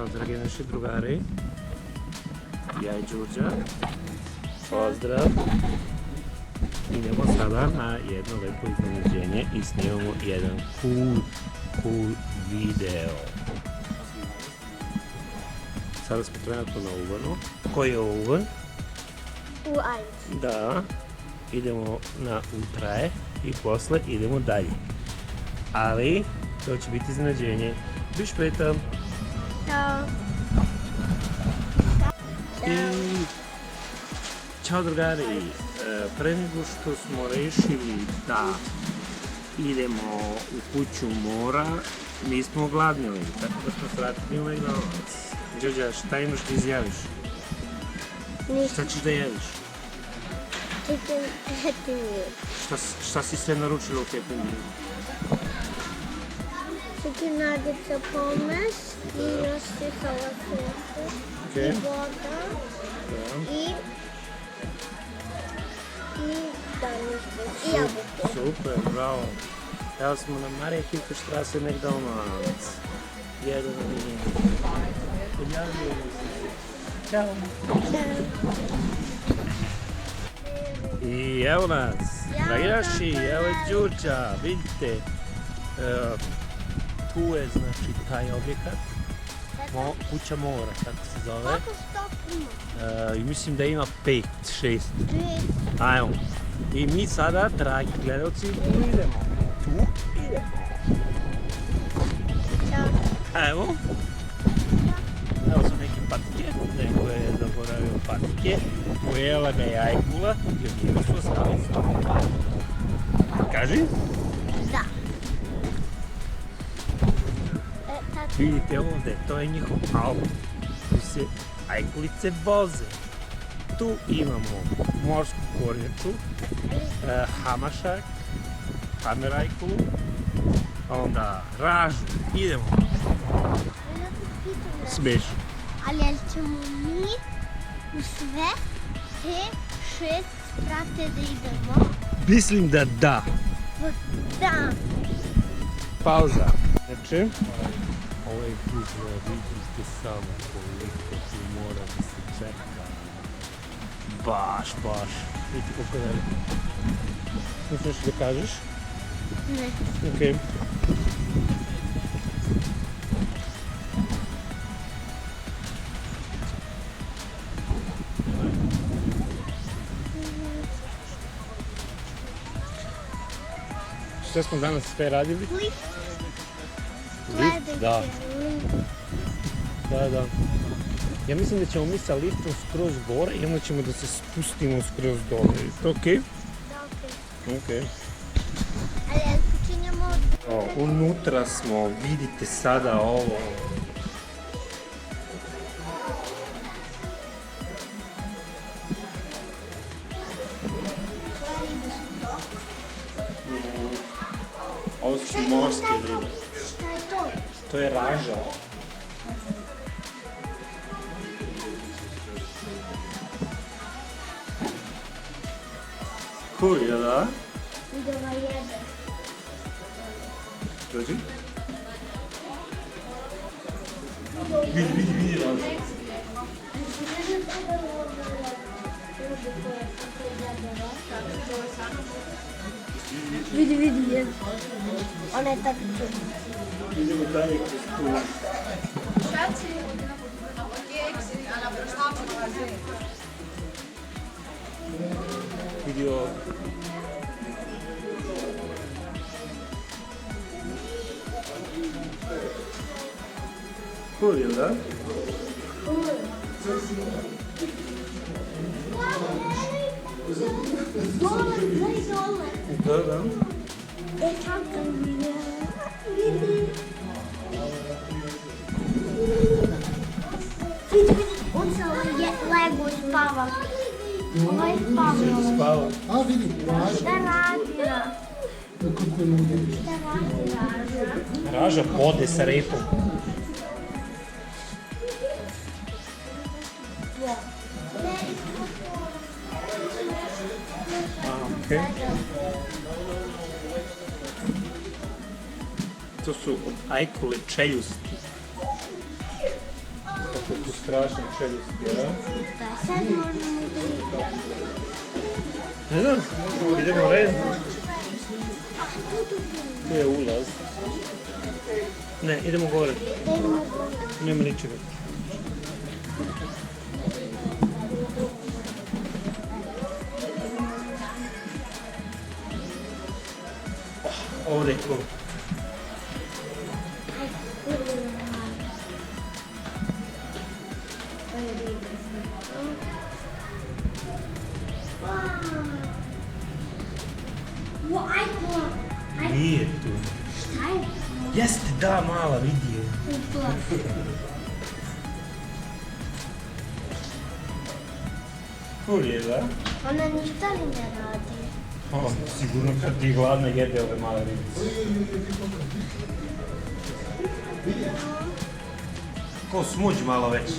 Evo, dragi naši drugari, ja i Đurđa, pozdrav. Idemo sada na jedno lepo iznenađenje i snimamo jedan cool video. Sada smo trenutno na uganu. Koji je ugan? U Ajci. Da, idemo na utraje i posle idemo dalje. Ali, to će biti iznenađenje. Biš petam. Ćao. Ćao drugari, pre nego što smo rešili da idemo u kuću mora, mi smo ogladnili, tako da smo svratili u McDonald's. Đorđa, šta imaš da izjaviš? Ništa. Šta ćeš da jediš? Chicken Happy Meal. Šta si sve naručila u Happy Meal? Chicken nuggets, pommes i još je soja sosu i voda i jabuke. Super, bravo. Evo smo na Marije Hilferstrasse McDonald's. Jedan i podjavljujemo se. Ćao. I evo nas, dragi naši, evo je Đurđa, vidite. Tu je znači taj objekat, kuća mora, tako se zove. Koliko stok ima? I mislim da ima 5, 6. Ajmo. I mi sada, dragi gledalci, tu idemo. Evo. Evo su neke patike, neko je zaboravio patike. Pojela ga je ajkula i od njega su ostali samo patike. Kaži? Da. Vidite ovdje, to je njihov auto. Tu se ajkulice voze. Tu imamo morsku kornjaču, hamašak, hamerajkulu, onda ražu. Idemo. Smiješ. Ali jel ćemo mi u sve te 6 sprate da idemo? Mislim da da. Da. Pauza. Znači, ovaj put vidite samo koliko tu mora da se čeka. Baš. Vidite koliko je veliko. Misliš da kažeš? Ne. Okej. Šta smo danas sve radili? Lift. Lift? Da. Da. Ja mislim da ćemo mi sa liftom skroz gore i onda ćemo da se spustimo skroz dole. Je to okej? Da, okej. Okej. Ali jel počinjemo od... Unutra smo, vidite sada ovo. Ovo su morske ribe. Šta je to? To je raža. Cool, jel da? I da ga jede. Dođi. Vidi raža. Vidi, jede. Ona je tako čudna. Idemo dalje kroz tu. Vidi ovo. Cool, jel da? Da. E kako mi je? Vidi. On se lego i spava. Ovaj spava. A vidi, raža. Šta radi? Raža bode sa repom. Okej. To su ajkule čeljusti. strašan čeljusti, ja? Da, sad možemo da igramo. Ne znam, idemo red. Tu je ulaz. Ne, idemo gore. Nema ničega. Ovdje je cool. Nije tu. Šta je? Jeste, da, mala, vidi je. Cool je, da? Ona ništa li ne radi? O, sigurno kad ti je gladna jede ove male ribice. Ko smuđ malo već.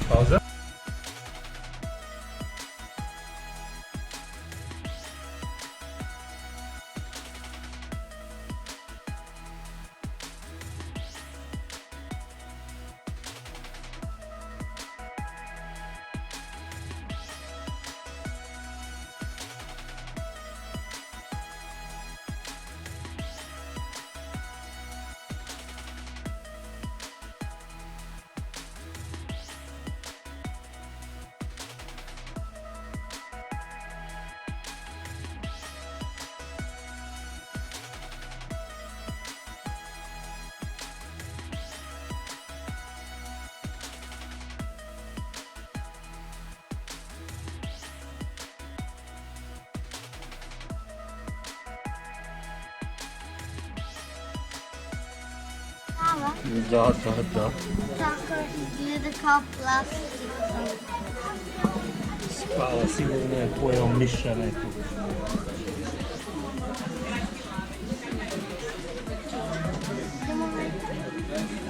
Pauza. Da. Tako izgleda kao plastik. Spala, sigurno je pojeo miša nekog.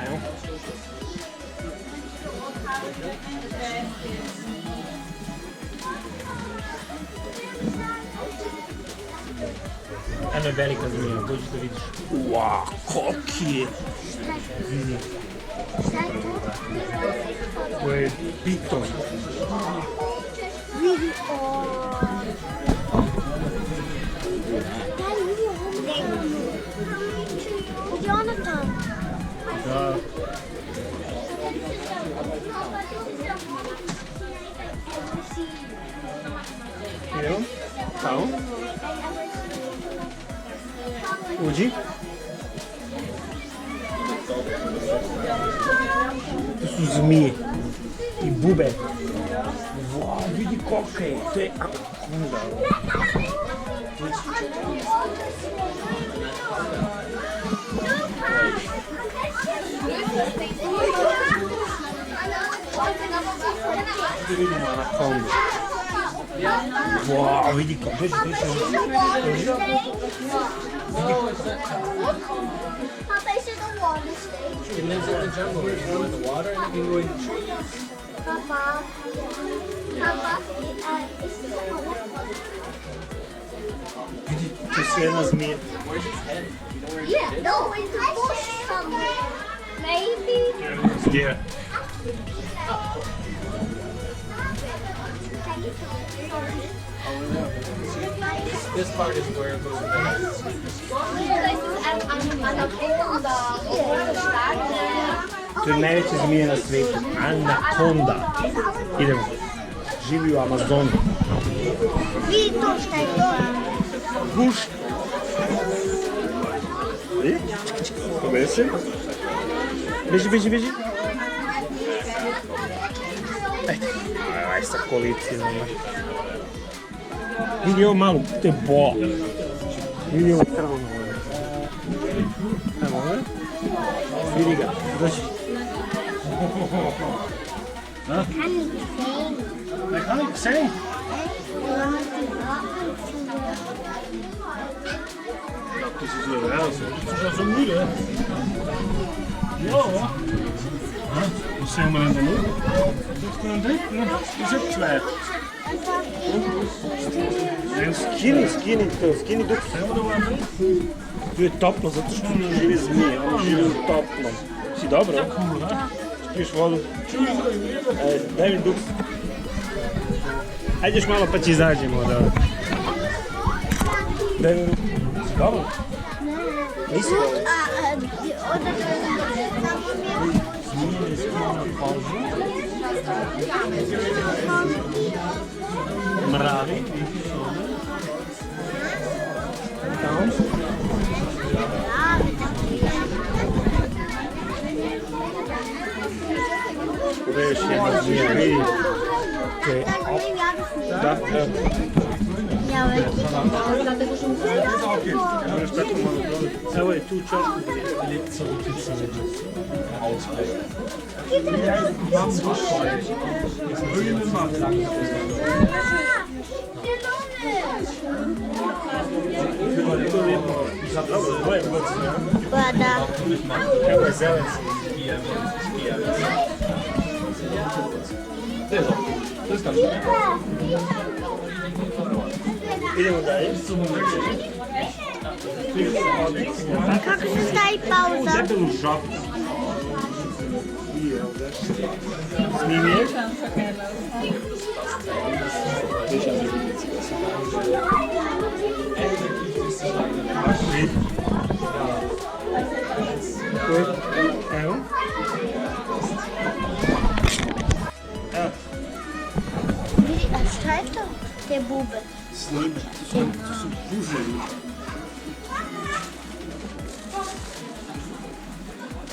Evo. Eno je velika zmija, dođi da vidiš. Uaa, koliki je! Vidi. Šta je to? To je piton. Vidi, daj vidi ovdje. Gdje ona tamo? Da. Evo, tamo. Uđi. To su zmije i bube. Wow, vidi koliko je, to je anakonda. Da vidimo anakondu. Wow, vidi koliko je. Papa, is it a water stage? It lives in the jungle. It can go in the water and it can go in the trees. Papa, is it a water? Vidi, to je sve jedna zmija. Where's its head? You know where its Yeah, head is? no, in the bush somewhere. Maybe. Gdje? This part is where it goes in the head. To je najveća zmija na svijetu. Anakonda. Idemo. Živi u Amazonu. Vidi to šta je to. Guš. Vidi? Pobesi. Beži. Ajde. Aj sa kolicinama. Vidi ovo malo, to je boa. Vidi ovo crveno ovdje. Evo ovdje. Vidi ga, dođi. Kan ik zijn? Dat is dus heel raar. Het is al zo moeilijk. Ja. Då ser man ändå nu. Du ska en dritt nu. Du ser tvär. Skini dok. Tu je toplo, zato što ne živi zmije, ono živi u toplom. Si dobro? Piješ vodu? Daj mi duks. Ajde još malo pa će izađemo od ovdje. Daj mi duks. Si dobro? Nisi dobro? Zmije su malo na pauzu. Mravi. Tamo. Ovo je još jedna zmija, vidi. Da. Moraš tako malo dobiti. Evo je tu čošku gdje. Pa da. Evo je zelenac. Idemo dalje. Kako se stavi pauza? Debelu žabu. Snim je. Evo. Vidi, a šta je to? Te bube. Snime. To su puževi.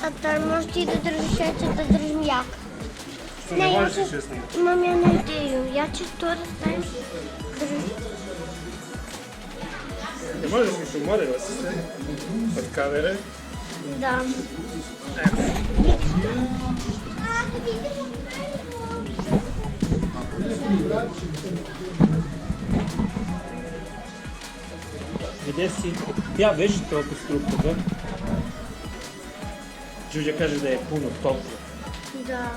Tata, možeš ti da držiš, ja ću da držim jak. Što ne možeš više snimati? Imam jednu ideju, ja ću to da stavim. Ne možeš više, umorila si se od kamere. Da. Gdje si? Ja vežite oko strupu, da? Đuđa kaže da je puno toplo. Da.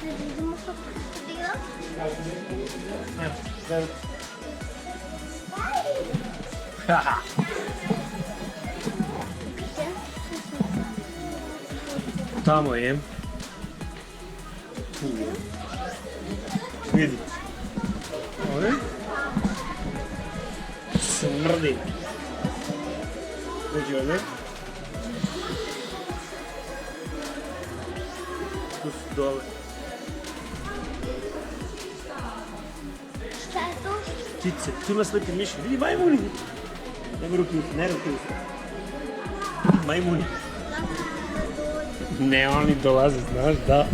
Ne vidimo kako se dira? Evo, gledaj. Haha. Tamo je. Tu je. Vidi. Ovdje. Smrdi. Dođi ovdje. Tu su dole. Šta je to? Ptice, tu nas leti miši. Vidi majmuni. Nema ruke usta, ne ruke usta. Majmuni. Ne, oni dolaze, znaš, da.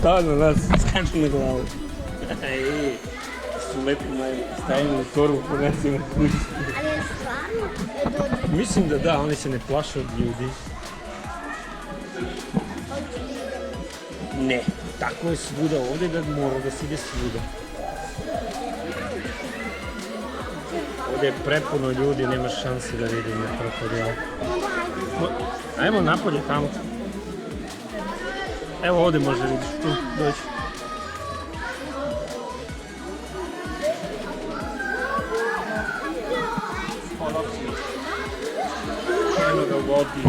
Da, na nas, skaču na glavu. Ej, su lepi majmuni. Stavimo u torbu, ponesimo kući. Ali je stvarno? Mislim da da, oni se ne plaše od ljudi. Ne, tako je svuda ovdje da mora da se ide svuda. Ovdje je prepuno ljudi, nema šanse da vidimo krokodila. Ajmo napolje tamo. Evo ovdje može vidiš, tu doći. Eno ga u vodi.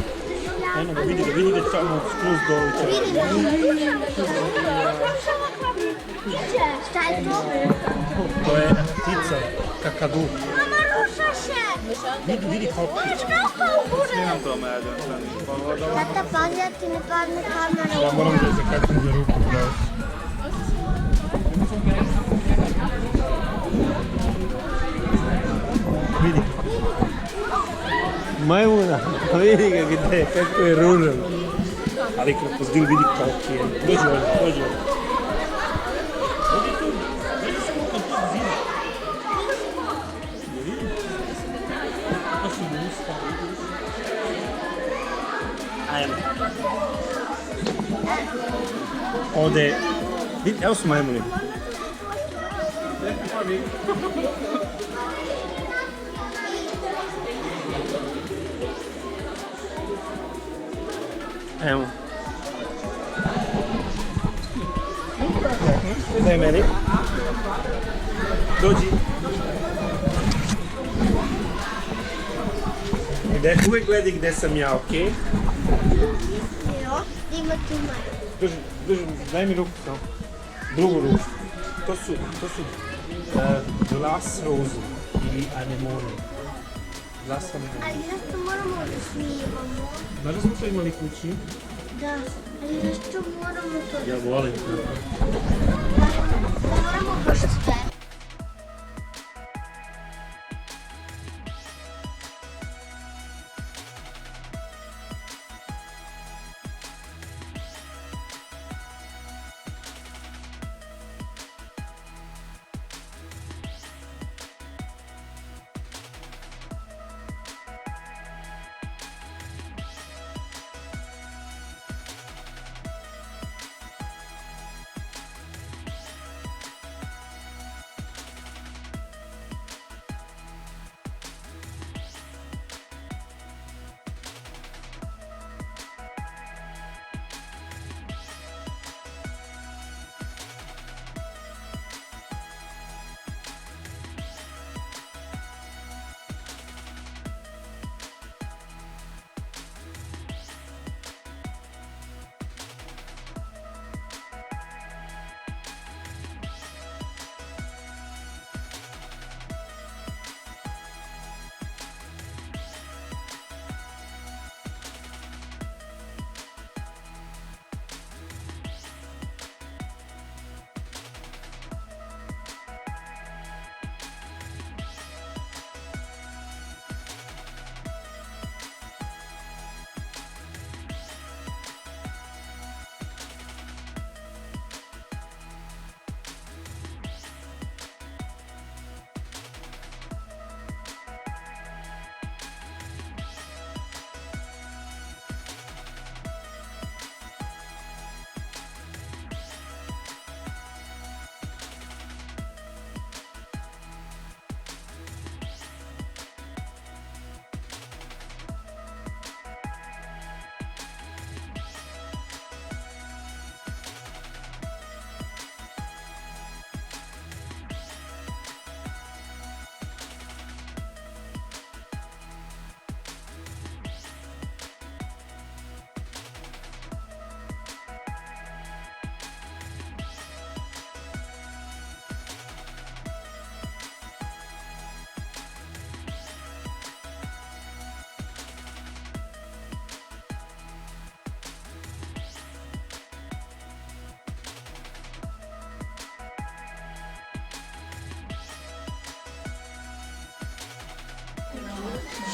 Eno ga, vidi ga tamo skroz dole. Šta je to? To je ptica, kakadu. Mama, ruša se! Vidi kao ptica. Snimam to, Meeres. Tata, pazi da ti ne padne kamera. Ja moram da je zakačim za ruku, pravo. Vidi. Majmuna, vidi ga gdje, kako je ružan. Ali krokodil vidi koliki je. Dođi ovdje, dođi ovdje. Dođi tu, dođi samo kad to zida. To su usta, vidiš. Ajmo. Ovdje, vidi, evo su majmuni. Evo. Daj meni. Dođi. Uvijek gledaj gde sam ja, okej? Jo, ima tu manje. Drži, daj mi ruku samo. Drugu ruku. To su glas rozu ili anemone. Glas anemone. Ali zašto moramo da snimamo? Znaš da smo to imali kući? Da, ali zašto moramo to? Ja volim to. Da moramo baš sve.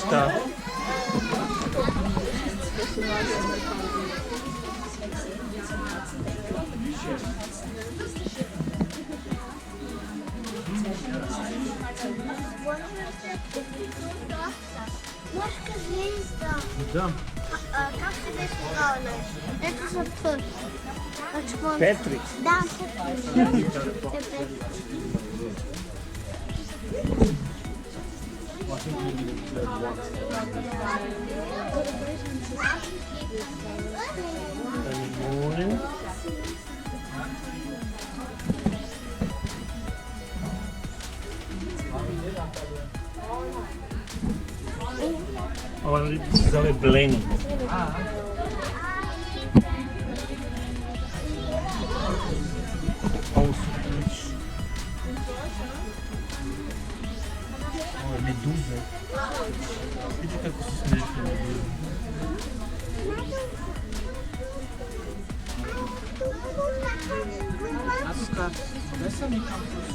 Šta? Morska zvijezda. Da. Kako se desno kao naš? Eto za P. Petri. Da, Petri. Anemone. Ova se zove blend. Haus. Ovo je meduze. Vidite kako su smiješne meduze. Aska, vezam i kampus.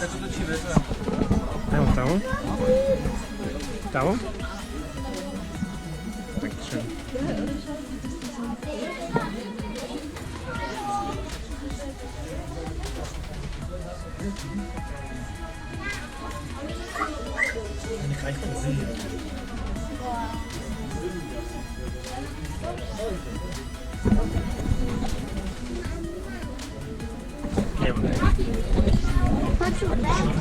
Kako to ci vezam? Evo tamo. Tamo. Tak će. Nekaj kozije. Evo. hoću Akvarijum.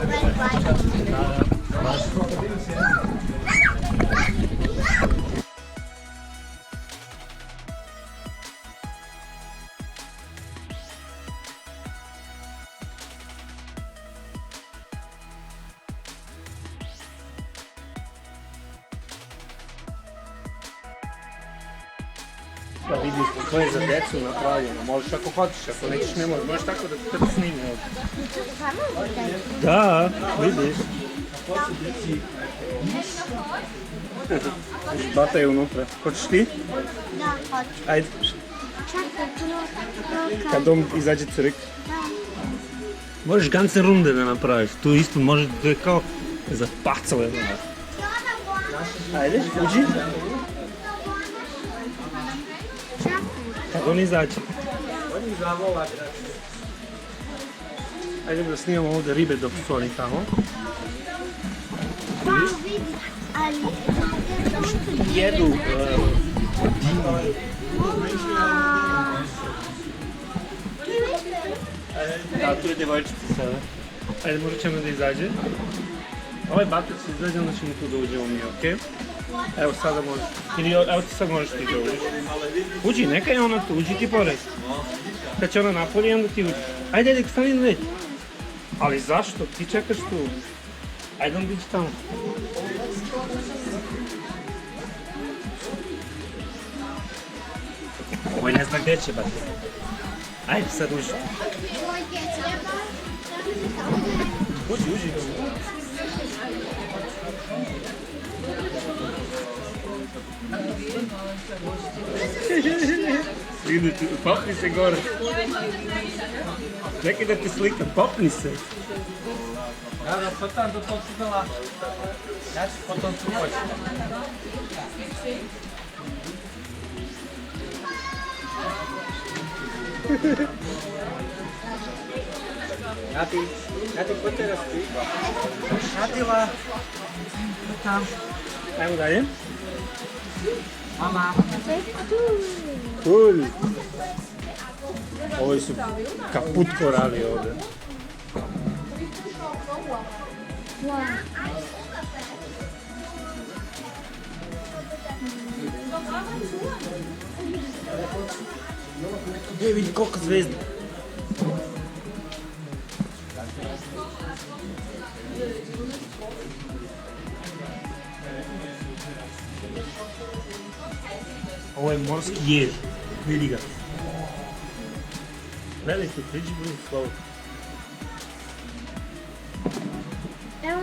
Da vidiš, to je za decu napravljeno, možeš ako hoćeš, ako nećeš ne možeš, možeš tako da te snimi ovdje. Da, vidiš. Bata je unutra, hoćeš ti? Da, hoću. Ajde, Čekaj, kad on izađe crk. Možeš ganze runde da napraviš, tu isto može, to je kao za pacove. Ajde, uđi. Kad on izađe. Oni zavola. Ajde da snimamo ovdje ribe dok su oni tamo. Ali... Jedu da, tu je djevojčica sada. Ajde, možda ćemo da izađe. Ovaj batak se izađe, onda ćemo tu da uđemo mi, okej? Evo sada možeš. Ili evo ti sad možeš ti da uđeš. Uđi, neka je ona tu, uđi ti pored. Kad će ona napolje, onda ti uđi. Ajde, stani na već. Ali zašto? Ti čekaš tu. Ajde, onda iđi tamo. Ovo ne zna gdje će, bate. Ajde, sad uđi. Uđi, uđi. Idete, popni se gore. Čekaj da te slikam, popni se. Da, potom do tog sudala. Ja ću potom tu poći. Nati, ko te rasti? Natila. Tam. Ajmo dalje. Mama. Cool. Ovi su kaput korali ovdje. Vidi koliko zvezda. Ovo je morski jež. Vidi ga. Gledaj tu, priđi blizu slovo. Evo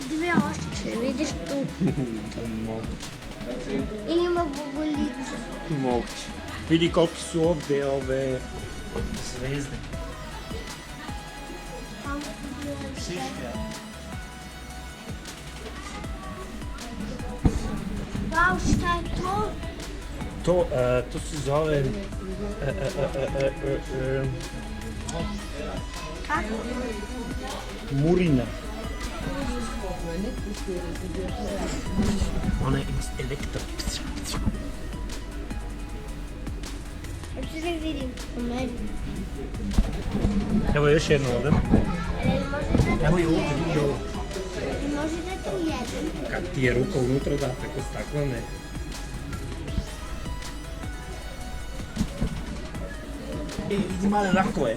dve ošće, vidiš tu. I ima bubuljice. Moguće. Vidi koliko su ovdje ove zvezde. Wow, šta je to? To se zove... Kako? Murina. Ona je elektro. Hoću da vidim u meni. Evo još jedno ovdje. Evo je ovdje, vidi ovo. Može da to jedem. Kad ti je ruka unutra, da, preko stakla ne. Vidi male rakove.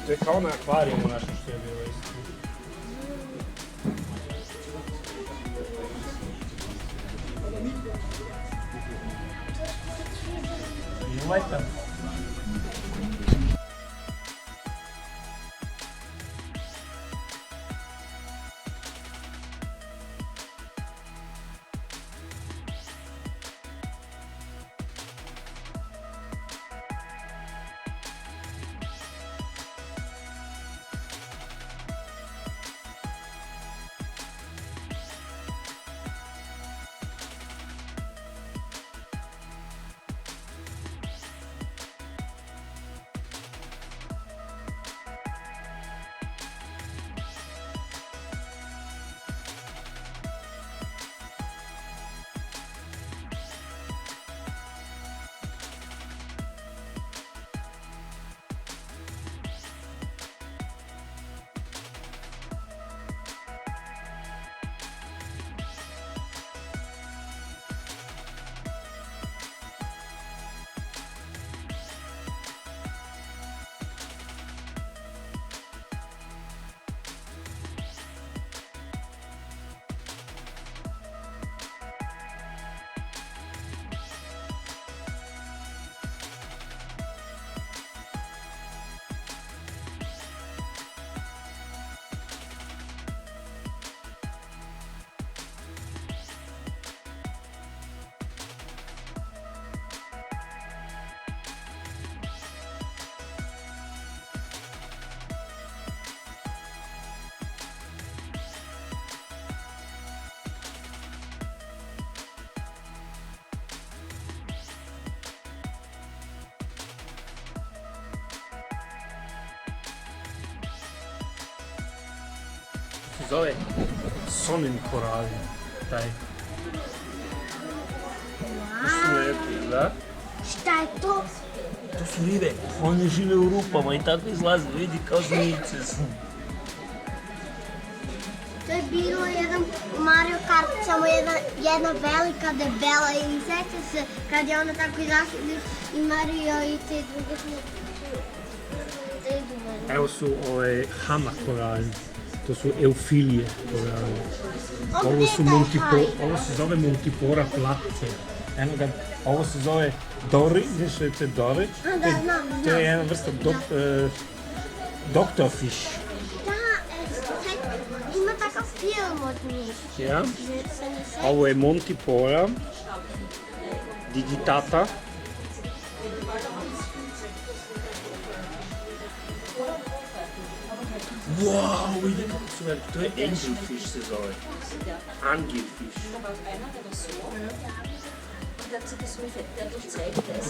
To je kao na akvarijumu našem što je bilo isto. You like them? se zove sonin koralijum, taj. Da? Šta je to? To su ribe, one žive u rupama i tako izlaze, vidi kao zmijice su. To je bilo jedan Mario Kart, samo jedna velika debela i sjeća se kad je ona tako izašla i Mario i te druge smo... Evo su hama koralijum, to su eufilije koralijum. Ovo se zove multipora platija. Eno ga, ovo se zove Dori, znaš što je to Dori? Da, znam. To je jedna vrsta doktorfish. Ima takav film od njih. Ja? Ovo je Montipora, Djuki Tata. Wow, vidi kako su veliki, to je angelfish se zove. Angelfish.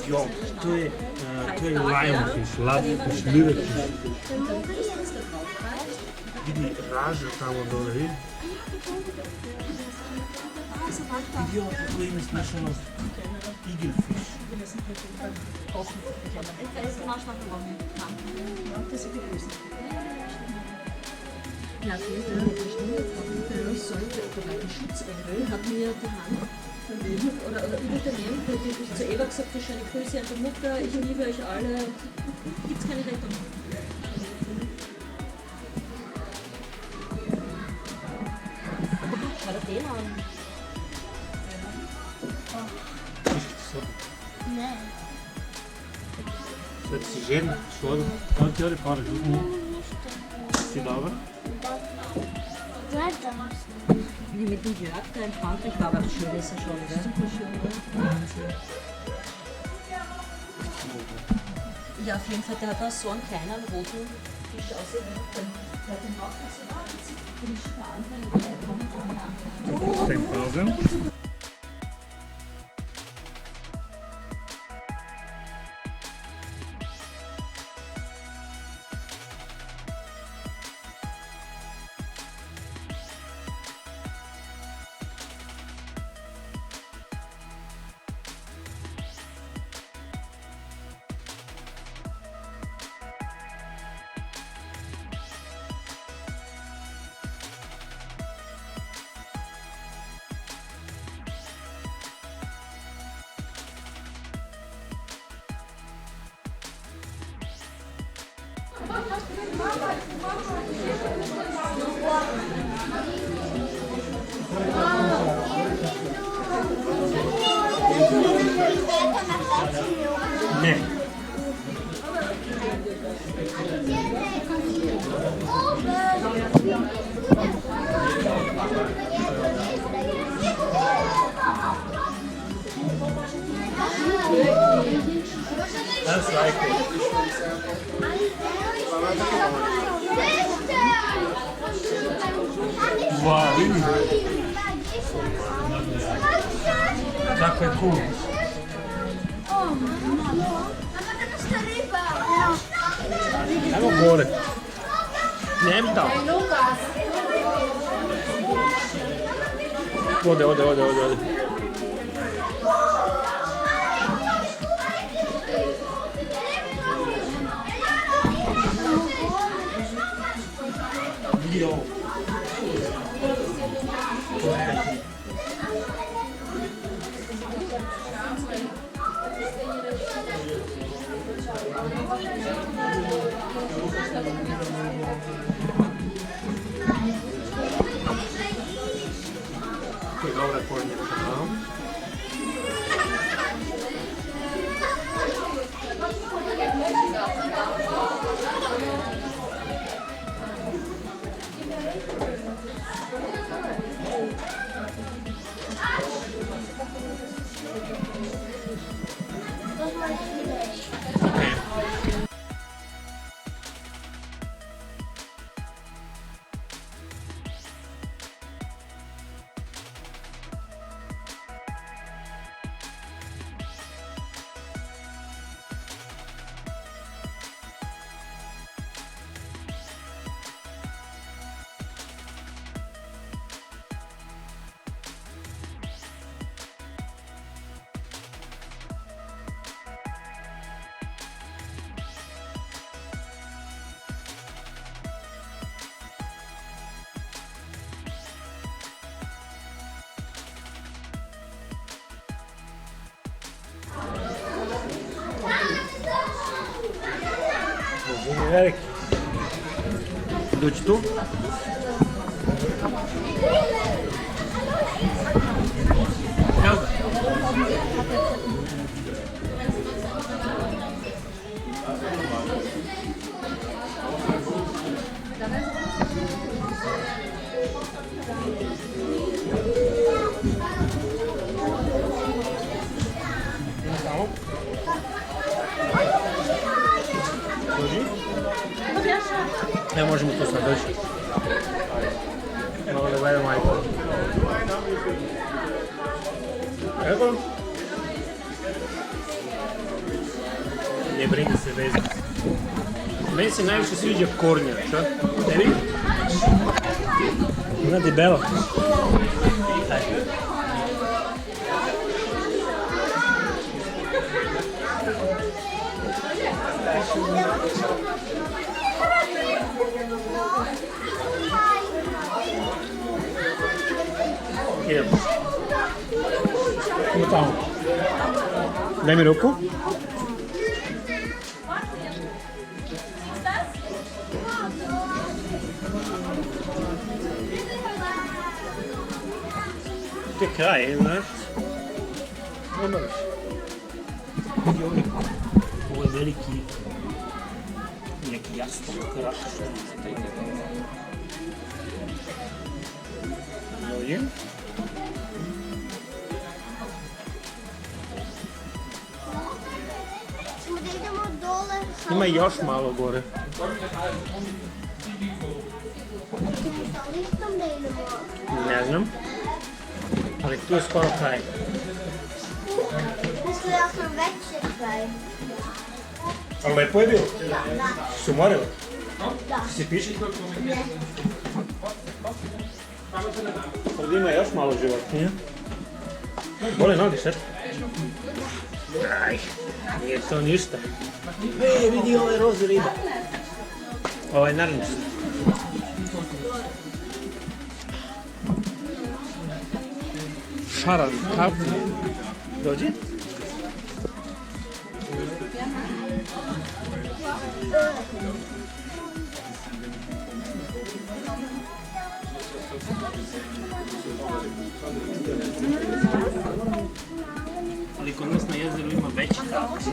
Jo, to je lionfish, ladfish, liverfish. Vidi raža tamo dole, vidi. Vidi ovo kako ima smešano igelfish. Ja, die Stunde der Schutzengel hat mir die Hand oder über den Namen, die ich zu Eva gesagt habe, schöne Grüße an die Mutter, ich liebe euch alle, gibt's keine Rettung. Schau dir den an. Ne. Sad si žena, škoda, kako ti ovdje paraš, uzmi. Si dobro? Gledam. Wie mit dem Jörg da in Frankreich war, aber schön ist er schon, gell? Super schön, Wahnsinn. Ja, auf jeden Fall, der hat da so einen kleinen roten Fisch ausgewählt. Der hat den Haufen so den Span. Tem pausa. Ne. That's like it. Wow, vidi. Kako je cool. Ajmo gore. Nem tamo. Ode. Vidi ovo. To je dobra kornjača, no? Veliki. Dođi tu. Evo ga. Dođi. Ne možemo tu sad doći. Malo da gledam majko. Evo. Ne brini se vezati. Meni se najviše sviđa kornjač, a? Tebi? Ona debela. Ajde. Idemo. Idemo tamo. Daj mi ruku. To je kraj, znaš? Nema više. Vidi ovdje. Ovo je veliki neki jasno kraj. Ovdje. Ima još malo gore. Ne znam. Ali tu je skoro kraj. Mislila sam već je kraj. Ali lepo je bilo? Da. Su morali? Da. Si piši? Ne. Ovdje ima još malo životinja. Bole noge, šta? Aj, nije to ništa. Vidi ove roze riba. Ovo je narančast. Šaran, kafu. Dođi. Ali kod nas na jezeru ima veći kafu.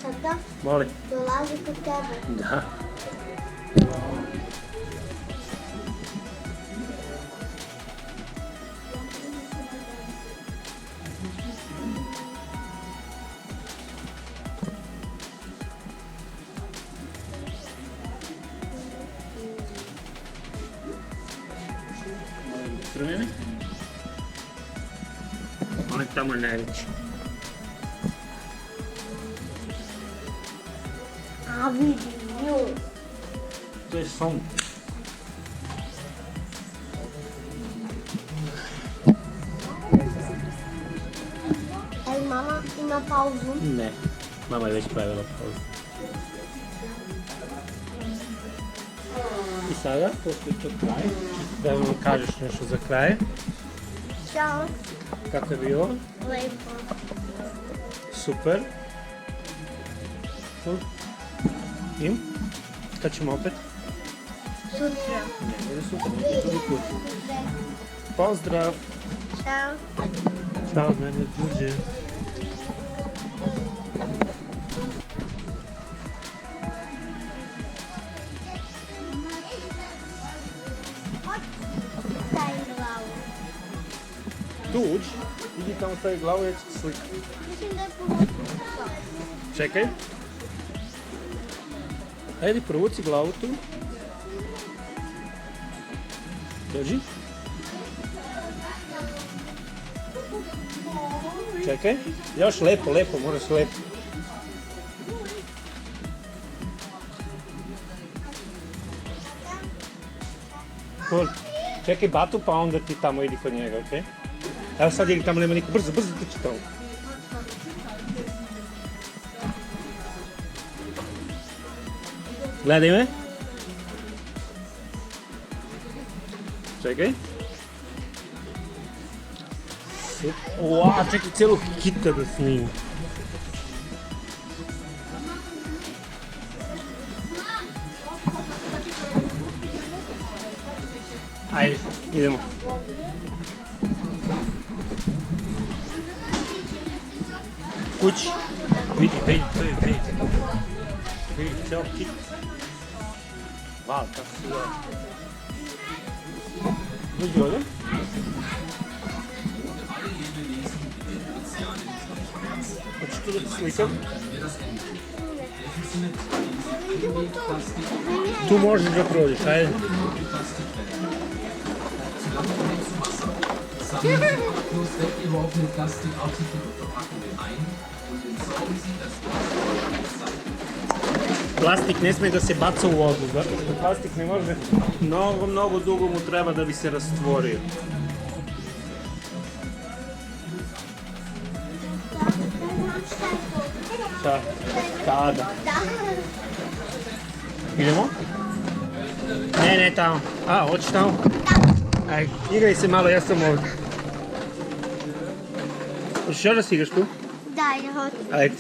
Tata, Voli. dolazi kod tebe. Da. Crveni? On je tamo najveći. A vidi nju. To je son. Ej, mama ima pauzu. Ne. Mama je već pravila pauzu. I sada, pošto je to kraj, da mi kažeš nešto za kraj. Ćao. Kako je bilo? Lepo. Super. I? Kad ćemo opet? Sutra. Ne, ne sutra, ne drugi put. Pozdrav! Ćao. Ćao od mene, Đuđe. Daj glavu. tu uđi, idi tamo stavi glavu, ja ću ti slikati. Mislim da je pogotovo. Čekaj. Ajde, provuci glavu tu. Dođi. Čekaj. Još lepo, moraš lepo. Cool. Čekaj batu pa onda ti tamo idi kod njega, okej? Evo sad idi tamo, nema niko, brzo trči tamo. Gledaj me. Čekaj. Uaa, čekaj cijelu kita da snimim. Ajde, idemo. Kući. Vidi, vidi. Vidi, cijel kit. Wow, kako se zove. Dođi ovdje. Hoćeš tu da ti slikam? Tu možeš da prođeš, ajde. Plastik ne smije da se baca u vodu, zato što plastik ne može, mnogo dugo mu treba da bi se rastvorio. Šta? Tada. Idemo? Ne, tamo. A, hoćeš tamo? Ajde, igraj se malo, ja sam ovdje. Hoćeš još da si igraš tu? Da, ja hoću. Ajde.